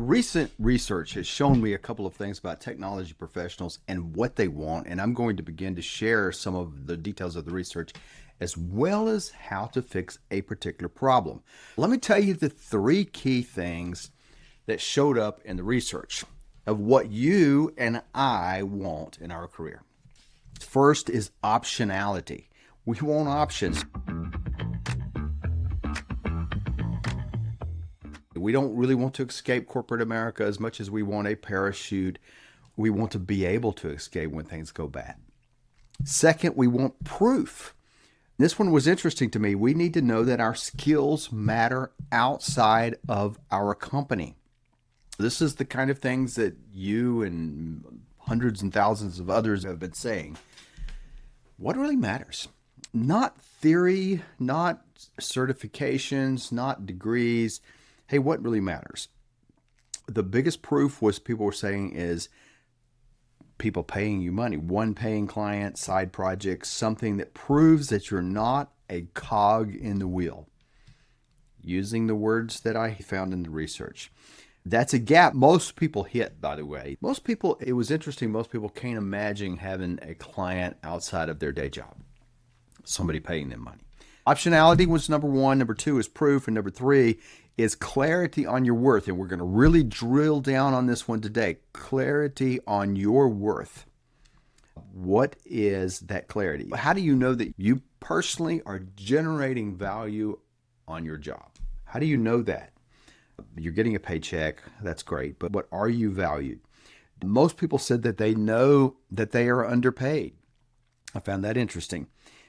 recent research has shown me a couple of things about technology professionals and what they want, and I'm going to begin to share some of the details of the research as well as how to fix a particular problem. Let me tell you the three key things that showed up in the research of what you and I want in our career. First is optionality. We want options. We don't really want to escape corporate America as much as we want a parachute. We want to be able to escape when things go bad. Second, we want proof. This one was interesting to me. We need to know that our skills matter outside of our company. This is the kind of things that you and hundreds and thousands of others have been saying. What really matters? Not theory, not certifications, not degrees. Hey, what really matters? The biggest proof was people were saying is people paying you money, one paying client, side projects, something that proves that you're not a cog in the wheel. Using the words that I found in the research. That's a gap most people hit, by the way. Most people, it was interesting, most people can't imagine having a client outside of their day job. Somebody paying them money. Optionality was number one. Number two is proof. And number three is clarity on your worth. And we're going to really drill down on this one today. Clarity on your worth. What is that clarity? How do you know that you personally are generating value on your job? How do you know that? You're getting a paycheck. That's great. But are you valued? Most people said that they know that they are underpaid. I found that interesting.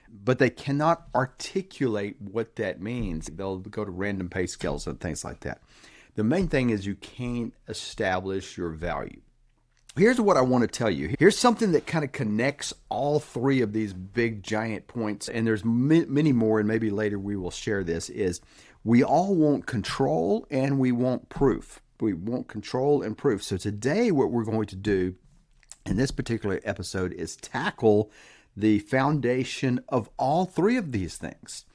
But they cannot articulate what that means. They'll go to random pay scales and things like that. The main thing is you can't establish your value. Here's what I want to tell you. Here's something that kind of connects all three of these big giant points. And there's many more, and maybe later we will share this, is we all want control and we want proof. We want control and proof. So today what we're going to do in this particular episode is tackle the foundation of all three of these things.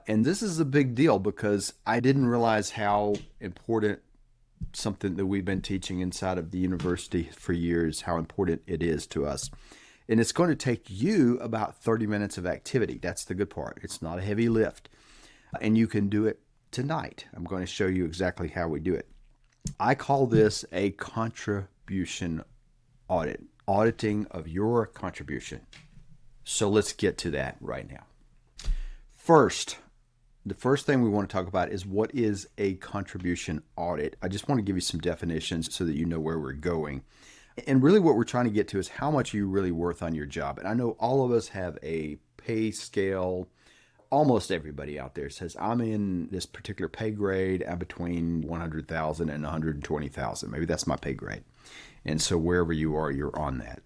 And this is a big deal because I didn't realize how important something that we've been teaching inside of the university for years, how important it is to us. And it's going to take you about 30 minutes of activity. That's the good part. It's not a heavy lift. And you can do it tonight. I'm going to show you exactly how we do it. I call this a contribution audit, auditing of your contribution. So let's get to that right now. First, the first thing we want to talk about is what is a contribution audit. I just want to give you some definitions so that you know where we're going. And really what we're trying to get to is how much are you really worth on your job. And I know all of us have a pay scale. Almost everybody out there says, I'm in this particular pay grade. I'm between 100,000 and 120,000. Maybe that's my pay grade. And so wherever you are, you're on that.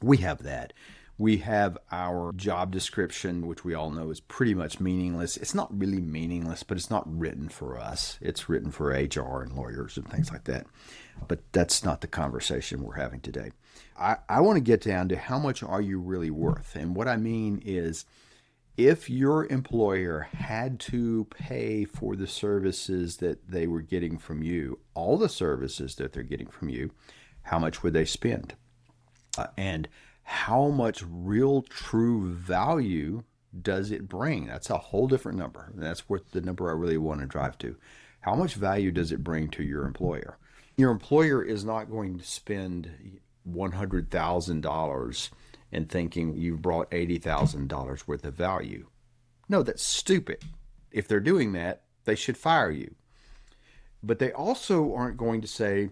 We have that. We have our job description, which we all know is pretty much meaningless. It's not really meaningless, but it's not written for us. It's written for HR and lawyers and things like that. But that's not the conversation we're having today. I want to get down to how much are you really worth? And what I mean is if your employer had to pay for the services that they were getting from you, all the services that they're getting from you, how much would they spend? And how much real true value does it bring? That's a whole different number. That's what the number I really want to drive to. How much value does it bring to your employer? Your employer is not going to spend $100,000 and thinking you've brought $80,000 worth of value. No, that's stupid. If they're doing that, they should fire you. But they also aren't going to say,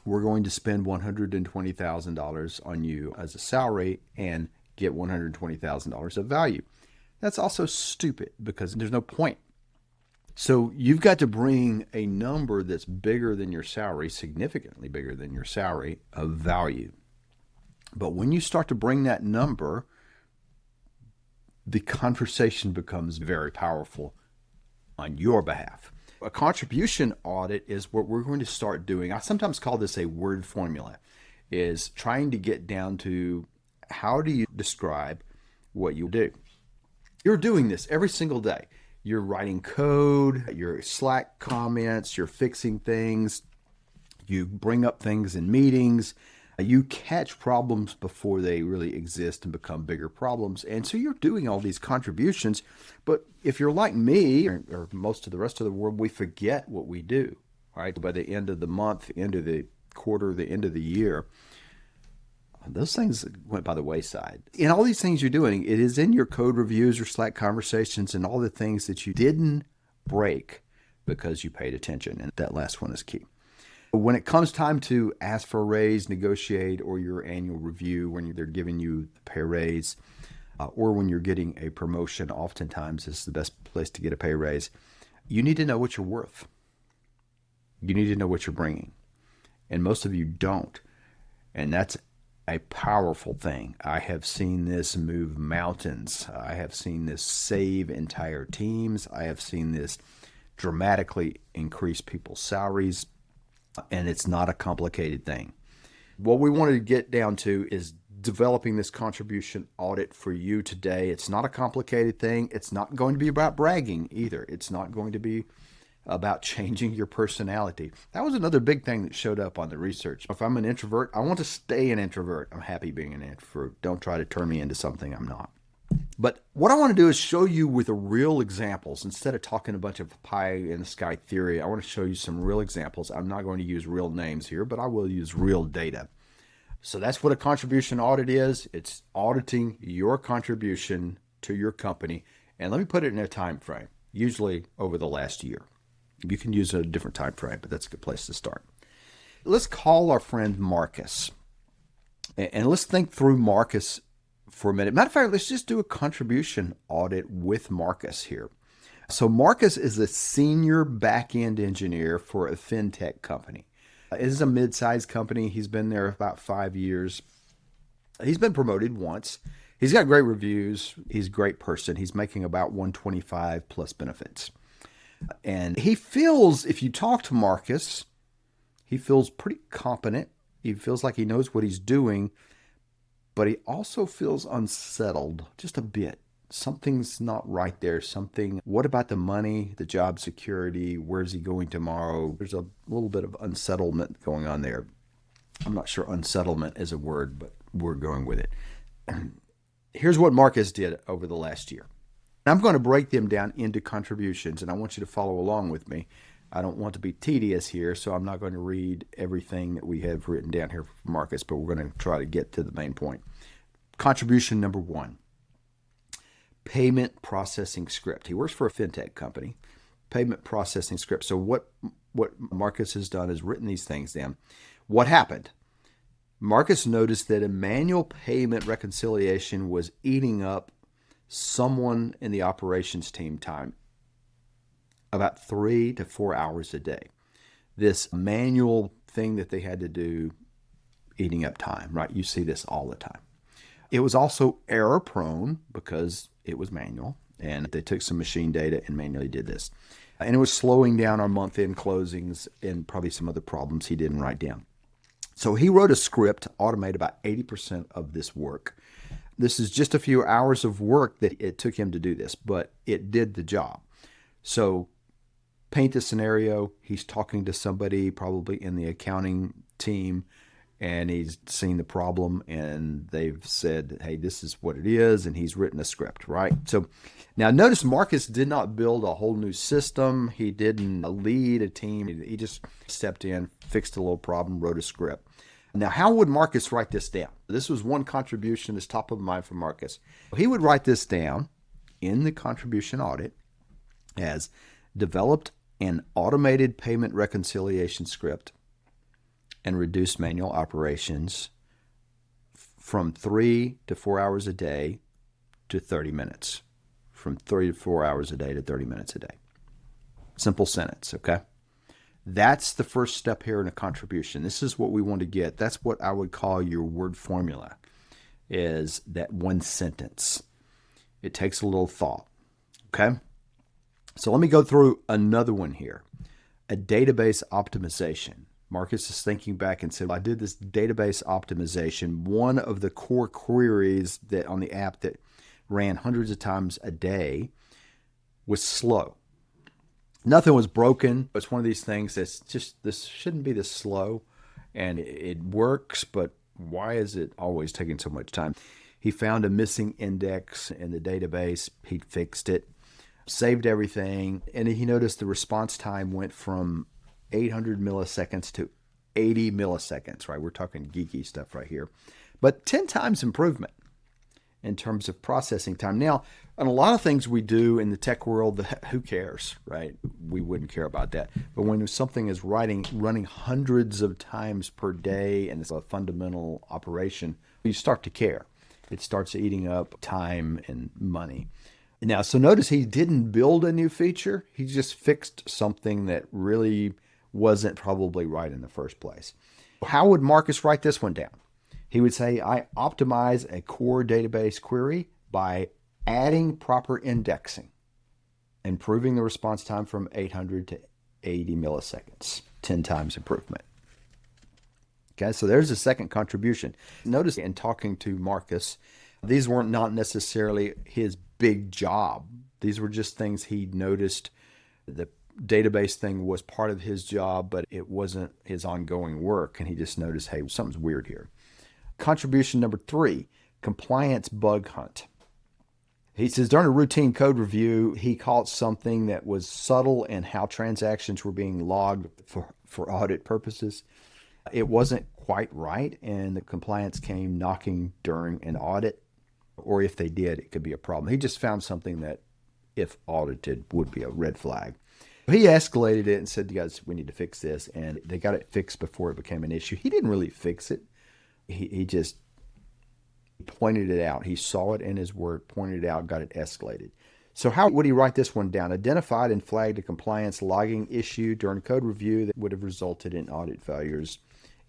we're going to spend $120,000 on you as a salary and get $120,000 of value. That's also stupid because there's no point. So you've got to bring a number that's bigger than your salary, significantly bigger than your salary of value. But when you start to bring that number, the conversation becomes very powerful on your behalf. A contribution audit is what we're going to start doing. I sometimes call this a word formula, is trying to get down to how do you describe what you do. You're doing this every single day. You're writing code, you're Slack comments, you're fixing things, You bring up things in meetings. You catch problems before they really exist and become bigger problems. And so you're doing all these contributions. But if you're like me or most of the rest of the world, we forget what we do, right? By the end of the month, the end of the quarter, the end of the year, those things went by the wayside. In all these things you're doing, it is in your code reviews or Slack conversations and all the things that you didn't break because you paid attention. And that last one is key. When it comes time to ask for a raise, negotiate, or your annual review, when they're giving you the pay raise, or when you're getting a promotion, oftentimes it's the best place to get a pay raise. You need to know what you're worth. You need to know what you're bringing. And most of you don't. And that's a powerful thing. I have seen this move mountains. I have seen this save entire teams. I have seen this dramatically increase people's salaries. And it's not a complicated thing. What we wanted to get down to is developing this contribution audit for you today. It's not a complicated thing. It's not going to be about bragging either. It's not going to be about changing your personality. That was another big thing that showed up on the research. If I'm an introvert, I want to stay an introvert. I'm happy being an introvert. Don't try to turn me into something I'm not. But what I want to do is show you with real examples. Instead of talking a bunch of pie in the sky theory, I want to show you some real examples. I'm not going to use real names here, but I will use real data. So that's what a contribution audit is. It's auditing your contribution to your company. And let me put it in a time frame, usually over the last year. You can use a different time frame, but that's a good place to start. Let's call our friend Marcus. And let's think through Marcus for a minute. Matter of fact, let's just do a contribution audit with Marcus here. So Marcus is a senior backend engineer for a fintech company. It is a mid-sized company. He's been there about 5 years. He's been promoted once. He's got great reviews. He's a great person. He's making about $125 plus benefits. And he feels, if you talk to Marcus, he feels pretty competent. He feels like he knows what he's doing. But he also feels unsettled just a bit. Something's not right there. What about the money, the job security? Where's he going tomorrow? There's a little bit of unsettlement going on there. I'm not sure unsettlement is a word, but we're going with it. Here's what Marcus did over the last year. I'm going to break them down into contributions, and I want you to follow along with me. I don't want to be tedious here, so I'm not going to read everything that we have written down here for Marcus, but we're going to try to get to the main point. Contribution number 1, payment processing script. He works for a fintech company, payment processing script. So what Marcus has done is written these things down. What happened? Marcus noticed that a manual payment reconciliation was eating up someone in the operations team time about 3 to 4 hours a day. This manual thing that they had to do, eating up time, right? You see this all the time. It was also error prone because it was manual, and they took some machine data and manually did this. And it was slowing down our month-end closings and probably some other problems he didn't write down. So he wrote a script to automate about 80% of this work. This is just a few hours of work that it took him to do this, but it did the job. So paint the scenario. He's talking to somebody probably in the accounting team, and he's seen the problem, and they've said, hey, this is what it is, and he's written a script, right? So now notice Marcus did not build a whole new system. He didn't lead a team. He just stepped in, fixed a little problem, wrote a script. Now, how would Marcus write this down? This was one contribution that's top of mind for Marcus. He would write this down in the contribution audit as developed an automated payment reconciliation script and reduced manual operations from 3 to 4 hours a day to 30 minutes. From 3 to 4 hours a day to 30 minutes a day. Simple sentence, okay? That's the first step here in a contribution. This is what we want to get. That's what I would call your word formula, is that one sentence. It takes a little thought, okay? So let me go through another one here. A database optimization. Marcus is thinking back and said, I did this database optimization. One of the core queries that on the app that ran hundreds of times a day was slow. Nothing was broken. It's one of these things that's just, this shouldn't be this slow, and it works, but why is it always taking so much time? He found a missing index in the database. He fixed it, saved everything, and he noticed the response time went from 800 milliseconds to 80 milliseconds, right? We're talking geeky stuff right here. But 10 times improvement in terms of processing time. Now, on a lot of things we do in the tech world, who cares, right? We wouldn't care about that. But when something is running hundreds of times per day and it's a fundamental operation, you start to care. It starts eating up time and money. Now, so notice he didn't build a new feature. He just fixed something that really wasn't probably right in the first place. How would Marcus write this one down? He would say, I optimize a core database query by adding proper indexing, improving the response time from 800 to 80 milliseconds, 10 times improvement. Okay, so there's a second contribution. Notice in talking to Marcus, these weren't not necessarily his big job. These were just things he noticed. The database thing was part of his job, but it wasn't his ongoing work. And he just noticed, hey, something's weird here. Contribution number 3, compliance bug hunt. He says during a routine code review, he caught something that was subtle in how transactions were being logged for audit purposes. It wasn't quite right, and the compliance came knocking during an audit, or if they did, it could be a problem. He just found something that, if audited, would be a red flag. He escalated it and said, guys, we need to fix this, and they got it fixed before it became an issue. He didn't really fix it. He just pointed it out. He saw it in his work, pointed it out, got it escalated. So how would he write this one down? Identified and flagged a compliance logging issue during code review that would have resulted in audit failures.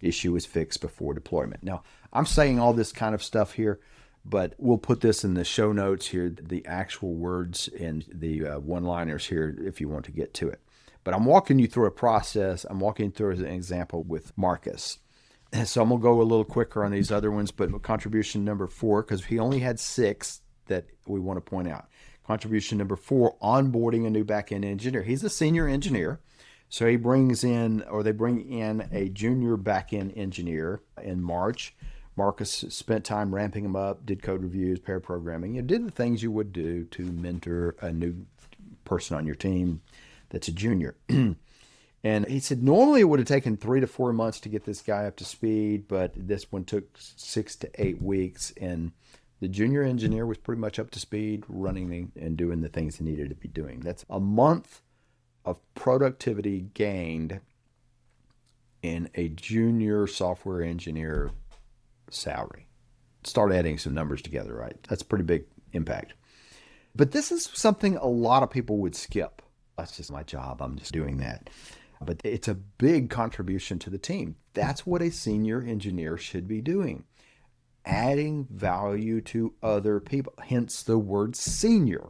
Issue was fixed before deployment. Now, I'm saying all this kind of stuff here, but we'll put this in the show notes here, the actual words and the one-liners here if you want to get to it. But I'm walking you through a process. I'm walking through an example with Marcus. So I'm going to go a little quicker on these other ones, but contribution number 4, because he only had 6 that we want to point out. Contribution number 4, onboarding a new backend engineer. He's a senior engineer. So they bring in a junior backend engineer in March. Marcus spent time ramping him up, did code reviews, pair programming, did the things you would do to mentor a new person on your team that's a junior. And he said normally it would have taken 3 to 4 months to get this guy up to speed, but this one took 6 to 8 weeks. And the junior engineer was pretty much up to speed, running and doing the things he needed to be doing. That's a month of productivity gained in a junior software engineer salary. Start adding some numbers together, right? That's a pretty big impact. But this is something a lot of people would skip. That's just my job. I'm just doing that. But it's a big contribution to the team. That's what a senior engineer should be doing. Adding value to other people, hence the word senior.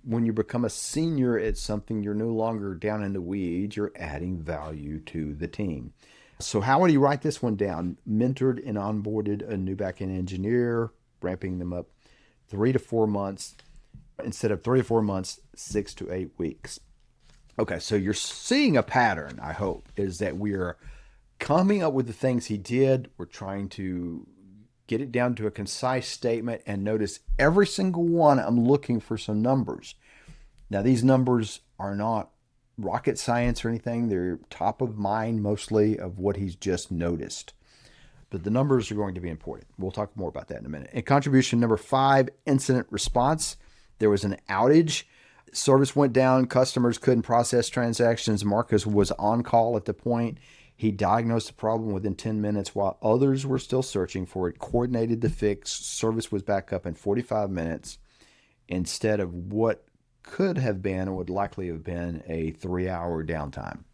When you become a senior at something, you're no longer down in the weeds, you're adding value to the team. So how would he write this one down? Mentored and onboarded a new backend engineer, ramping them up 3 to 4 months. Instead of 3 to 4 months, 6 to 8 weeks. Okay, so you're seeing a pattern, I hope, is that we're coming up with the things he did. We're trying to get it down to a concise statement, and notice every single one, I'm looking for some numbers. Now, these numbers are not rocket science or anything. They're top of mind mostly of what he's just noticed. But the numbers are going to be important. We'll talk more about that in a minute. And contribution number 5, incident response. There was an outage. Service went down. Customers couldn't process transactions. Marcus was on call at the point. He diagnosed the problem within 10 minutes while others were still searching for it, coordinated the fix. Service was back up in 45 minutes instead of what could have been or would likely have been a 3-hour downtime.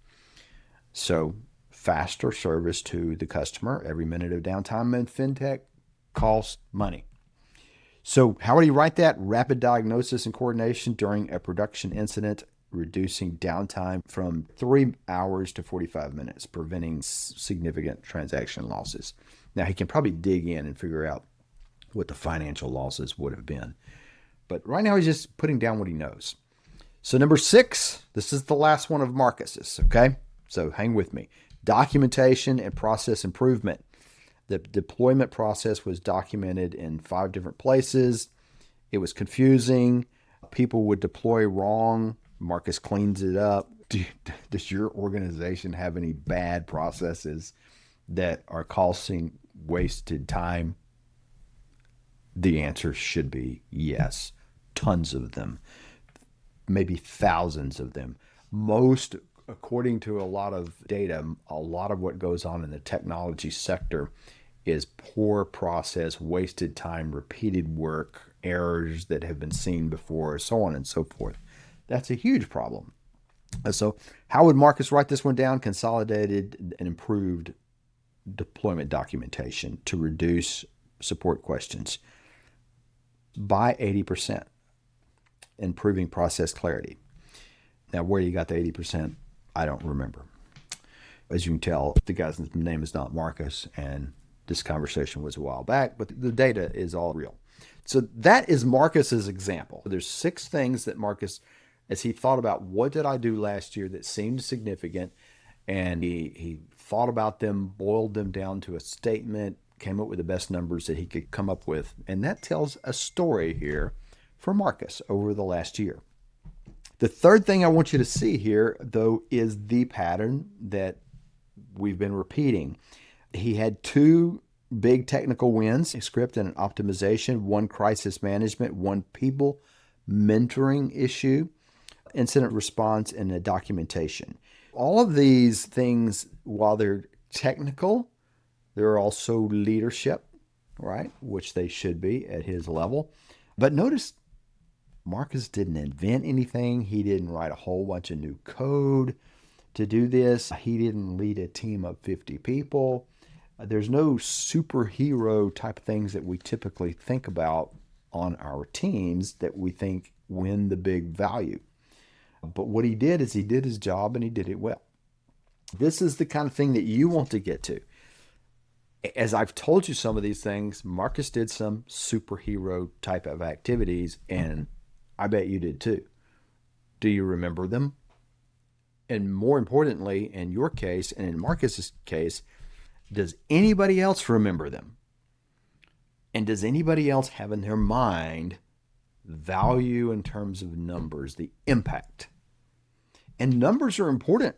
So faster service to the customer. Every minute of downtime in fintech costs money. So how would he write that? Rapid diagnosis and coordination during a production incident, reducing downtime from 3 hours to 45 minutes, preventing significant transaction losses. Now, he can probably dig in and figure out what the financial losses would have been. But right now, he's just putting down what he knows. So number 6, this is the last one of Marcus's, okay? So hang with me. Documentation and process improvement. The deployment process was documented in 5 different places. It was confusing. People would deploy wrong. Marcus cleans it up. Does your organization have any bad processes that are causing wasted time? The answer should be yes. Tons of them. Maybe thousands of them. Most, according to a lot of data, a lot of what goes on in the technology sector is poor process, wasted time, repeated work, errors that have been seen before, so on and so forth. That's a huge problem. So how would Marcus write this one down? Consolidated and improved deployment documentation to reduce support questions by 80%, improving process clarity. Now, where you got the 80%, I don't remember. As you can tell, the guy's name is not Marcus, and this conversation was a while back, but the data is all real. So that is Marcus's example. There's 6 things that Marcus, as he thought about what did I do last year that seemed significant, and he thought about them, boiled them down to a statement, came up with the best numbers that he could come up with. And that tells a story here for Marcus over the last year. The third thing I want you to see here, though, is the pattern that we've been repeating. He had 2 big technical wins, a script and an optimization, 1 crisis management, 1 people mentoring issue, incident response, and a documentation. All of these things, while they're technical, they're also leadership, right? Which they should be at his level. But notice Marcus didn't invent anything. He didn't write a whole bunch of new code to do this. He didn't lead a team of 50 people. There's no superhero type of things that we typically think about on our teams that we think win the big value. But what he did is he did his job and he did it well. This is the kind of thing that you want to get to. As I've told you some of these things, Marcus did some superhero type of activities, and I bet you did too. Do you remember them? And more importantly, in your case and in Marcus's case, does anybody else remember them? And does anybody else have in their mind value in terms of numbers, the impact? And numbers are important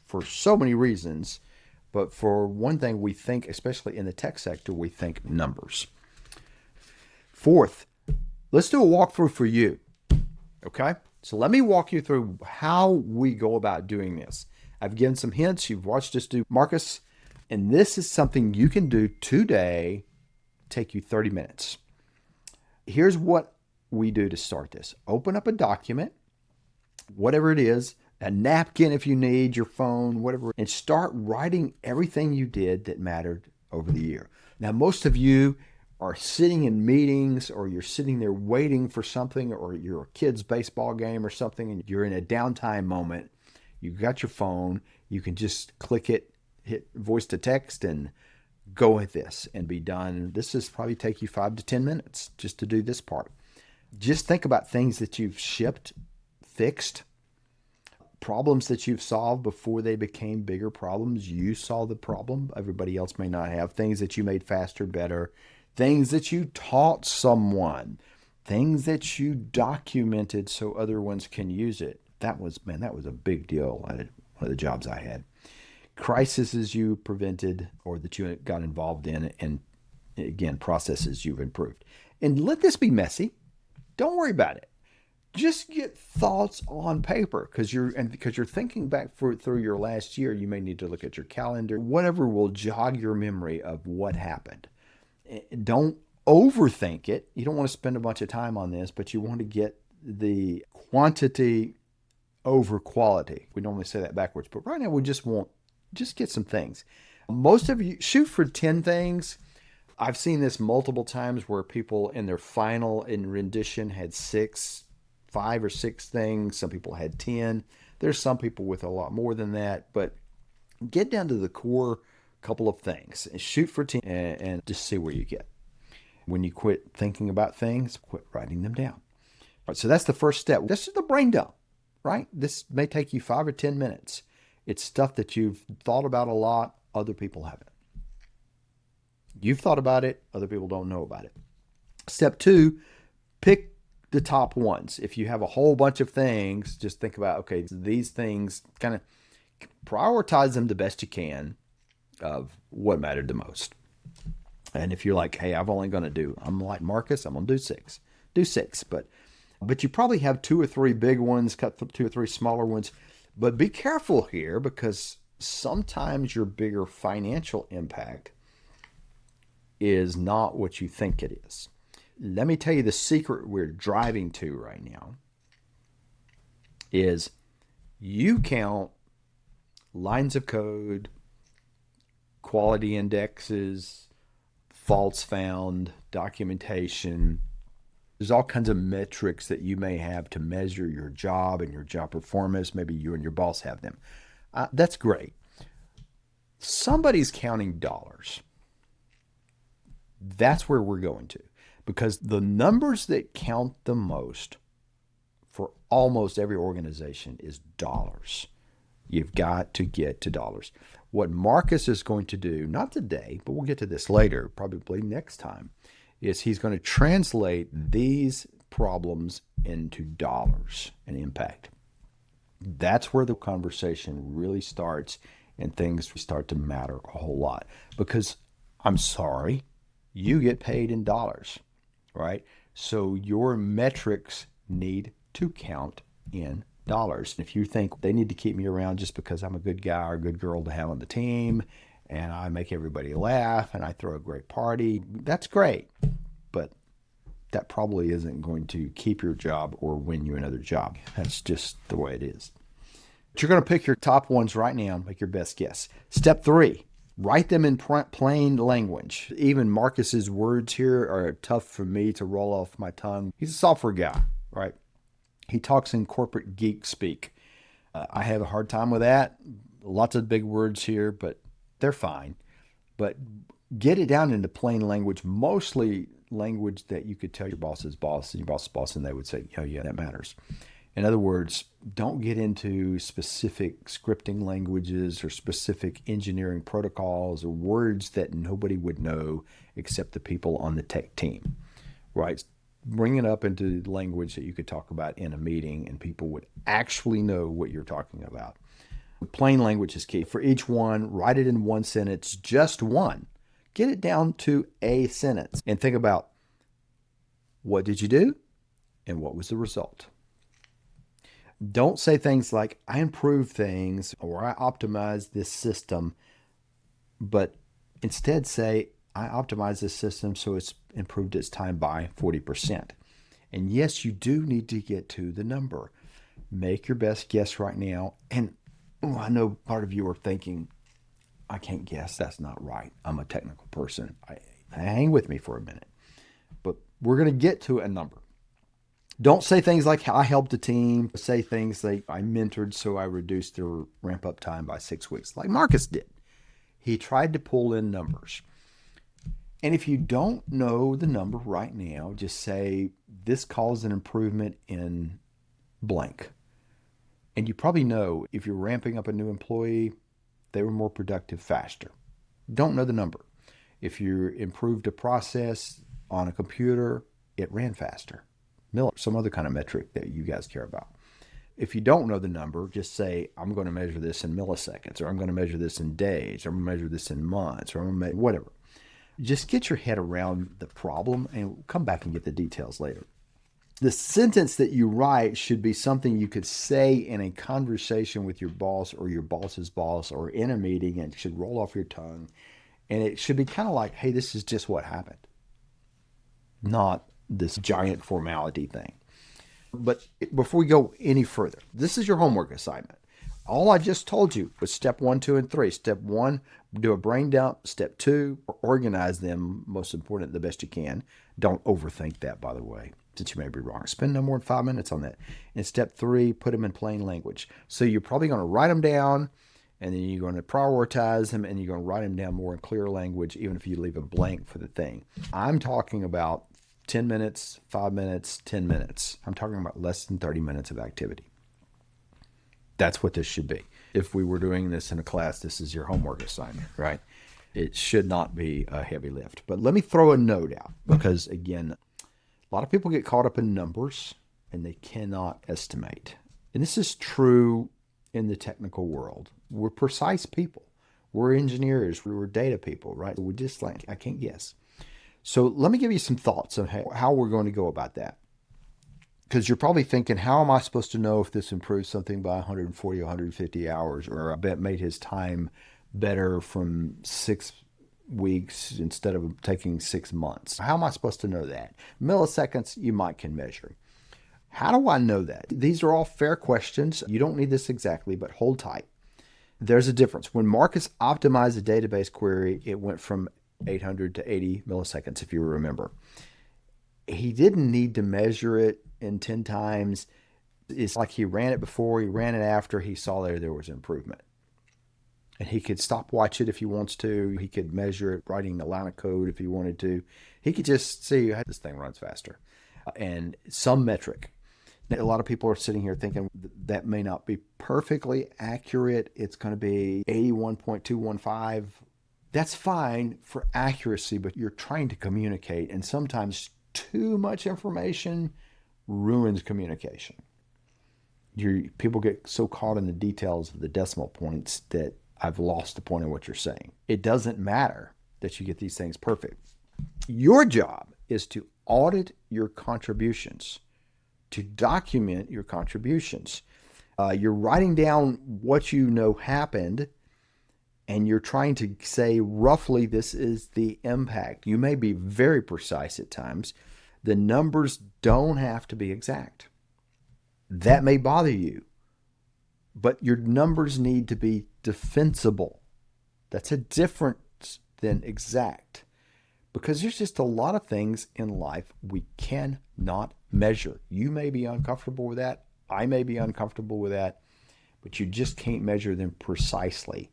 for so many reasons, but for one thing, we think, especially in the tech sector, we think numbers. Fourth, let's do a walkthrough for you, okay? So let me walk you through how we go about doing this. I've given some hints. You've watched us do Marcus, and this is something you can do today, take you 30 minutes. Here's what we do to start this. Open up a document, whatever it is, a napkin if you need, your phone, whatever, and start writing everything you did that mattered over the year. Now, most of you are sitting in meetings, or you're sitting there waiting for something, or you're a kid's baseball game or something, and you're in a downtime moment. You've got your phone. You can just click it, hit voice to text, and go with this and be done. This is probably take you 5 to 10 minutes just to do this part. Just think about things that you've shipped, fixed, problems that you've solved before they became bigger problems. You solved the problem. Everybody else may not have. Things that you made faster, better. Things that you taught someone. Things that you documented so other ones can use it. That was a big deal at one of the jobs I had. Crises you prevented or that you got involved in, and again, processes you've improved. And let this be messy. Don't worry about it. Just get thoughts on paper, because you're thinking back through your last year. You may need to look at your calendar, whatever will jog your memory of what happened. Don't overthink it. You don't want to spend a bunch of time on this, but you want to get the quantity over quality. We normally say that backwards, but right now we just get some things. Most of you shoot for 10 things. I've seen this multiple times where people in their final rendition had 5 or 6 things. Some people had 10. There's some people with a lot more than that, but get down to the core couple of things and shoot for 10 and just see where you get. When you quit thinking about things, quit writing them down. Right, so that's the first step. This is the brain dump, right? This may take you 5 or 10 minutes. It's stuff that you've thought about a lot. Other people haven't. You've thought about it. Other people don't know about it. Step 2, pick the top ones. If you have a whole bunch of things, just think about, okay, these things, kind of prioritize them the best you can of what mattered the most. And if you're like, hey, I'm like Marcus, I'm going to do six. But you probably have 2 or 3 big ones, cut 2 or 3 smaller ones. But be careful here, because sometimes your bigger financial impact is not what you think it is. Let me tell you the secret we're driving to right now is you count lines of code, quality indexes, faults found, documentation. There's all kinds of metrics that you may have to measure your job and your job performance. Maybe you and your boss have them. That's great. Somebody's counting dollars. That's where we're going to. Because the numbers that count the most for almost every organization is dollars. You've got to get to dollars. What Marcus is going to do, not today, but we'll get to this later, probably next time, is he's going to translate these problems into dollars and impact. That's where the conversation really starts and things start to matter a whole lot. Because I'm sorry, you get paid in dollars, right? So your metrics need to count in dollars. If you think they need to keep me around just because I'm a good guy or a good girl to have on the team and I make everybody laugh and I throw a great party, that's great. But that probably isn't going to keep your job or win you another job. That's just the way it is. But you're going to pick your top ones right now and make your best guess. Step 3, write them in plain language. Even Marcus's words here are tough for me to roll off my tongue. He's a software guy, right? He talks in corporate geek speak. I have a hard time with that. Lots of big words here, but they're fine. But get it down into plain language, mostly language that you could tell your boss's boss and your boss's boss, and they would say, oh yeah, that matters. In other words, don't get into specific scripting languages or specific engineering protocols or words that nobody would know except the people on the tech team, right? Bring it up into language that you could talk about in a meeting and people would actually know what you're talking about. Plain language is key. For each one, write it in one sentence, just one. Get it down to a sentence and think about, what did you do and what was the result? Don't say things like, I improved things or I optimized this system, but instead say, I optimized this system so it's improved its time by 40%. And yes, you do need to get to the number. Make your best guess right now. And I know part of you are thinking, I can't guess. That's not right. I'm a technical person. Hang with me for a minute. But we're going to get to a number. Don't say things like, I helped a team. Say things like, I mentored so I reduced their ramp up time by 6 weeks, like Marcus did. He tried to pull in numbers. And if you don't know the number right now, just say, this caused an improvement in blank. And you probably know if you're ramping up a new employee, they were more productive faster. Don't know the number. If you improved a process on a computer, it ran faster. Some other kind of metric that you guys care about. If you don't know the number, just say, I'm going to measure this in milliseconds, or I'm going to measure this in days, or I'm going to measure this in months, or I'm going to measure whatever. Just get your head around the problem and come back and get the details later. The sentence that you write should be something you could say in a conversation with your boss or your boss's boss or in a meeting, and it should roll off your tongue. And it should be kind of like, hey, this is just what happened. Not this giant formality thing. But before we go any further, this is your homework assignment. All I just told you was step 1, 2, and 3. Step 1, do a brain dump. Step 2, organize them, most important, the best you can. Don't overthink that, by the way, since you may be wrong. Spend no more than 5 minutes on that. And step 3, put them in plain language. So you're probably going to write them down, and then you're going to prioritize them, and you're going to write them down more in clear language, even if you leave a blank for the thing. I'm talking about 10 minutes, 5 minutes, 10 minutes. I'm talking about less than 30 minutes of activity. That's what this should be. If we were doing this in a class, this is your homework assignment, right? It should not be a heavy lift. But let me throw a note out because, again, a lot of people get caught up in numbers and they cannot estimate. And this is true in the technical world. We're precise people. We're engineers. We're data people, right? We just I can't guess. So let me give you some thoughts on how we're going to go about that. Because you're probably thinking, how am I supposed to know if this improves something by 140 or 150 hours, or I bet made his time better from 6 weeks instead of taking 6 months? How am I supposed to know that? Milliseconds, you might can measure. How do I know that? These are all fair questions. You don't need this exactly, but hold tight. There's a difference. When Marcus optimized a database query, it went from 800 to 80 milliseconds, if you remember. He didn't need to measure it in 10 times. It's like he ran it before, he ran it after, he saw there was improvement. And he could stop watch it if he wants to. He could measure it, writing a line of code if he wanted to. He could just see how this thing runs faster. And some metric. Now, a lot of people are sitting here thinking that may not be perfectly accurate. It's going to be 81.215. That's fine for accuracy, but you're trying to communicate. And sometimes too much information ruins communication. People get so caught in the details of the decimal points that I've lost the point of what you're saying. It doesn't matter that you get these things perfect. Your job is to audit your contributions, to document your contributions. You're writing down what you know happened, and you're trying to say roughly this is the impact. You may be very precise at times. The numbers don't have to be exact. That may bother you, but your numbers need to be defensible. That's a difference than exact, because there's just a lot of things in life we cannot measure. You may be uncomfortable with that. I may be uncomfortable with that, but you just can't measure them precisely.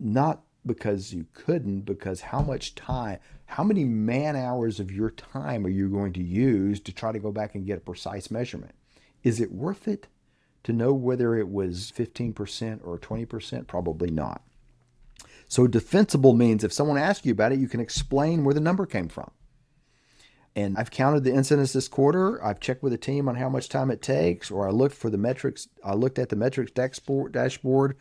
Not because you couldn't, because how much time, how many man hours of your time are you going to use to try to go back and get a precise measurement? Is it worth it to know whether it was 15% or 20%? Probably not. So defensible means if someone asks you about it, you can explain where the number came from. And I've counted the incidents this quarter. I've checked with the team on how much time it takes, or I looked for the metrics. I looked at the metrics dashboard.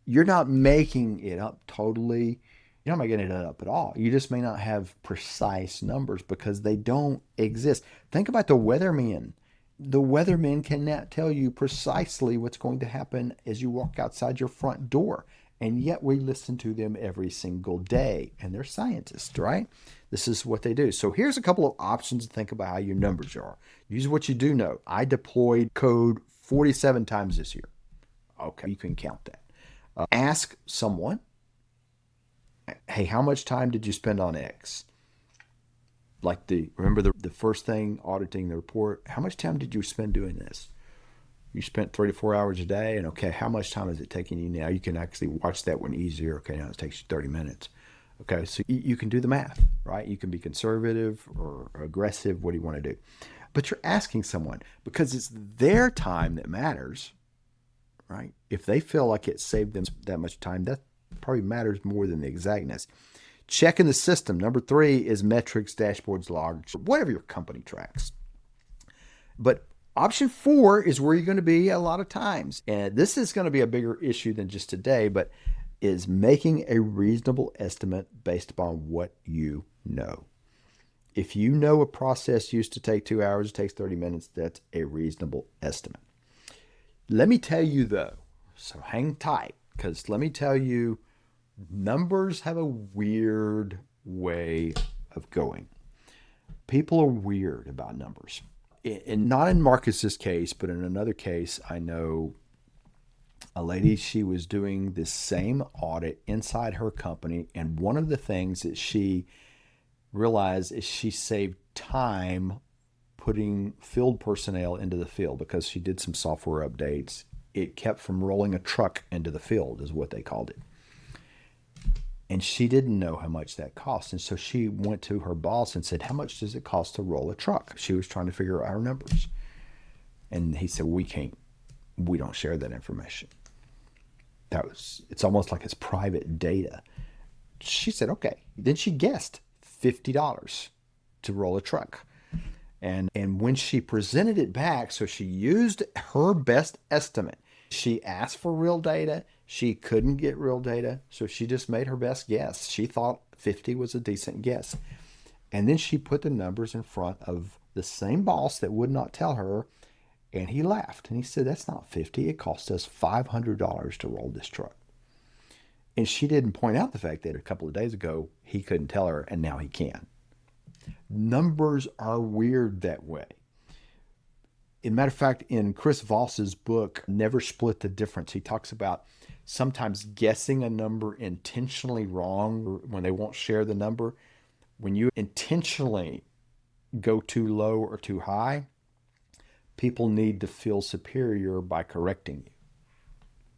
You're not making it up totally. You're not making it up at all. You just may not have precise numbers because they don't exist. Think about the weathermen. The weathermen cannot tell you precisely what's going to happen as you walk outside your front door. And yet we listen to them every single day. And they're scientists, right? This is what they do. So here's a couple of options to think about how your numbers are. Use what you do know. I deployed code 47 times this year. Okay, you can count that. Ask someone, hey, how much time did you spend on X? Like remember the first thing, auditing the report, how much time did you spend doing this? You spent 34 hours a day, and okay, how much time is it taking you now? You can actually watch that one easier. Okay, now it takes you 30 minutes. Okay, so you can do the math, right? You can be conservative or aggressive. What do you want to do? But you're asking someone because it's their time that matters, right? If they feel like it saved them that much time, that probably matters more than the exactness. Checking the system. Number 3 is metrics, dashboards, logs, whatever your company tracks. But option 4 is where you're going to be a lot of times. And this is going to be a bigger issue than just today, but is making a reasonable estimate based upon what you know. If you know a process used to take 2 hours, it takes 30 minutes, that's a reasonable estimate. Let me tell you though, so hang tight, because let me tell you, numbers have a weird way of going. People are weird about numbers. And not in Marcus's case, but in another case, I know a lady, she was doing the same audit inside her company. And one of the things that she realized is she saved time putting field personnel into the field because she did some software updates. It kept from rolling a truck into the field is what they called it. And she didn't know how much that cost. And so she went to her boss and said, how much does it cost to roll a truck? She was trying to figure out our numbers. And he said, we don't share that information. It's almost like it's private data. She said, okay. Then she guessed $50 to roll a truck. And when she presented it back, so she used her best estimate. She asked for real data. She couldn't get real data, so she just made her best guess. She thought 50 was a decent guess. And then she put the numbers in front of the same boss that would not tell her, and he laughed. And he said, that's not 50. It cost us $500 to roll this truck. And she didn't point out the fact that a couple of days ago, he couldn't tell her, and now he can. Numbers are weird that way. As a matter of fact, in Chris Voss's book, Never Split the Difference, he talks about sometimes guessing a number intentionally wrong when they won't share the number. When you intentionally go too low or too high, people need to feel superior by correcting you.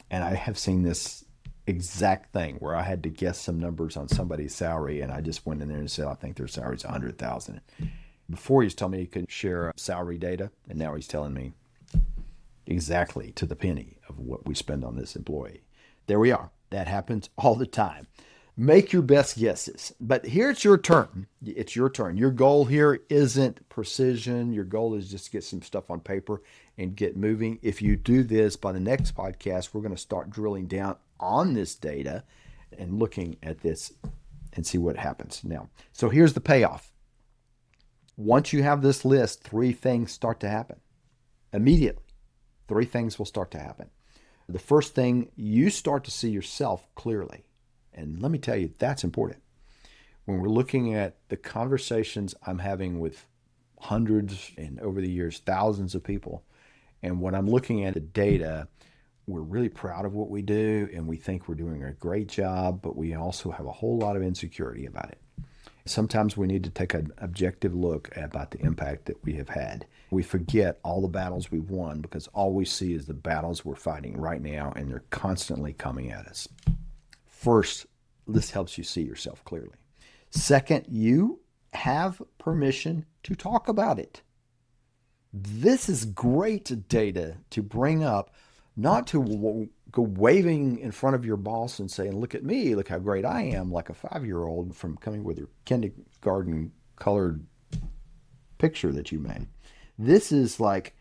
And I have seen this exact thing where I had to guess some numbers on somebody's salary, and I just went in there and said, I think their salary is $100,000. Before, he's telling me he couldn't share salary data, and now he's telling me exactly to the penny of what we spend on this employee. There we are. That happens all the time. Make your best guesses. But here it's your turn. It's your turn. Your goal here isn't precision. Your goal is just to get some stuff on paper and get moving. If you do this, by the next podcast, we're going to start drilling down on this data and looking at this and see what happens. Now, so here's the payoff. Once you have this list, 3 things start to happen. Immediately, 3 things will start to happen. The first thing, you start to see yourself clearly. And let me tell you, that's important. When we're looking at the conversations I'm having with hundreds and over the years, thousands of people, and when I'm looking at the data, we're really proud of what we do and we think we're doing a great job, but we also have a whole lot of insecurity about it. Sometimes we need to take an objective look about the impact that we have had. We forget all the battles we've won because all we see is the battles we're fighting right now, and they're constantly coming at us. First, this helps you see yourself clearly. Second, you have permission to talk about it. This is great data to bring up, not to go waving in front of your boss and saying, look at me, look how great I am, like a 5-year-old from coming with your kindergarten colored picture that you made. This is like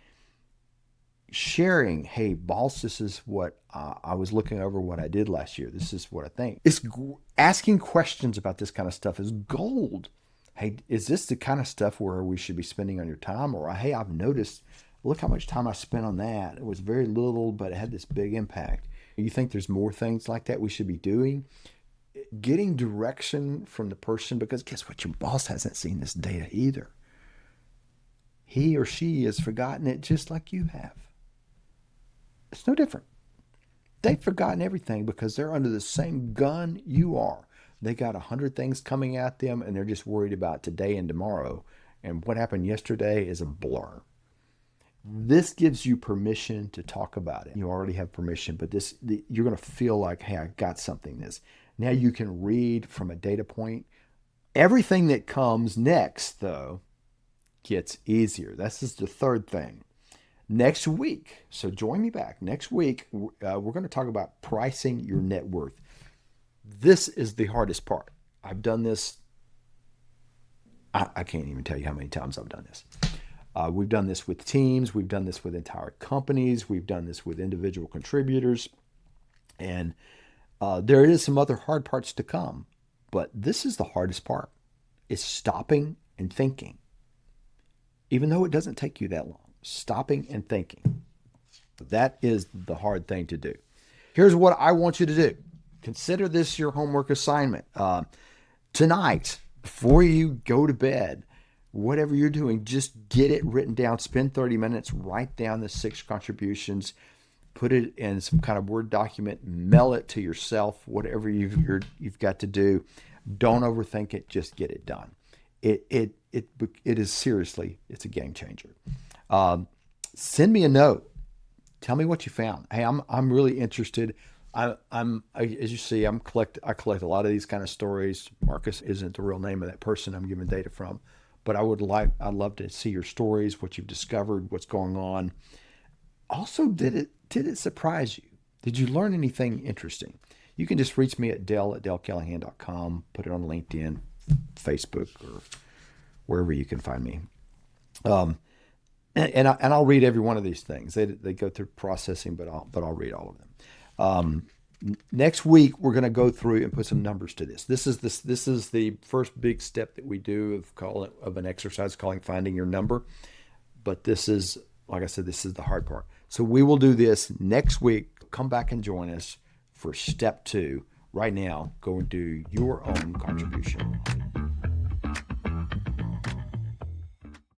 sharing, hey, boss, this is what I was looking over what I did last year. This is what I think. Asking questions about this kind of stuff is gold. Hey, is this the kind of stuff where we should be spending on your time? Or, hey, I've noticed, look how much time I spent on that. It was very little, but it had this big impact. You think there's more things like that we should be doing? Getting direction from the person, because guess what? Your boss hasn't seen this data either. He or she has forgotten it just like you have. It's no different. They've forgotten everything because they're under the same gun you are. They got 100 things coming at them, and they're just worried about today and tomorrow. And what happened yesterday is a blur. This gives you permission to talk about it. You already have permission, but you're going to feel like, hey, I got something. Now you can read from a data point. Everything that comes next, though, gets easier. This is the third thing. Next week, so join me back. Next week, we're going to talk about pricing your net worth. This is the hardest part. I've done this. I can't even tell you how many times I've done this. We've done this with teams. We've done this with entire companies. We've done this with individual contributors. And there is some other hard parts to come. But this is the hardest part. It's stopping and thinking. Even though it doesn't take you that long. Stopping and thinking. That is the hard thing to do. Here's what I want you to do. Consider this your homework assignment. Tonight, before you go to bed, whatever you're doing, just get it written down. Spend 30 minutes, write down the 6 contributions, put it in some kind of Word document, mail it to yourself, whatever you've got to do. Don't overthink it, just get it done. It is seriously, it's a game changer. Send me a note. Tell me what you found. Hey, I'm really interested. As you see, I collect a lot of these kind of stories. Marcus isn't the real name of that person I'm giving data from, but I'd love to see your stories, what you've discovered, what's going on. Also, did it surprise you? Did you learn anything interesting? You can just reach me at dell@dellcallahan.com, put it on LinkedIn, Facebook, or wherever you can find me. Um, and I'll read every one of these things. They go through processing, but I'll read all of them. Next week we're going to go through and put some numbers to this. This is the first big step that we do of an exercise calling finding your number. But this is, like I said, this is the hard part. So we will do this next week. Come back and join us for step 2. Right now, go and do your own contribution.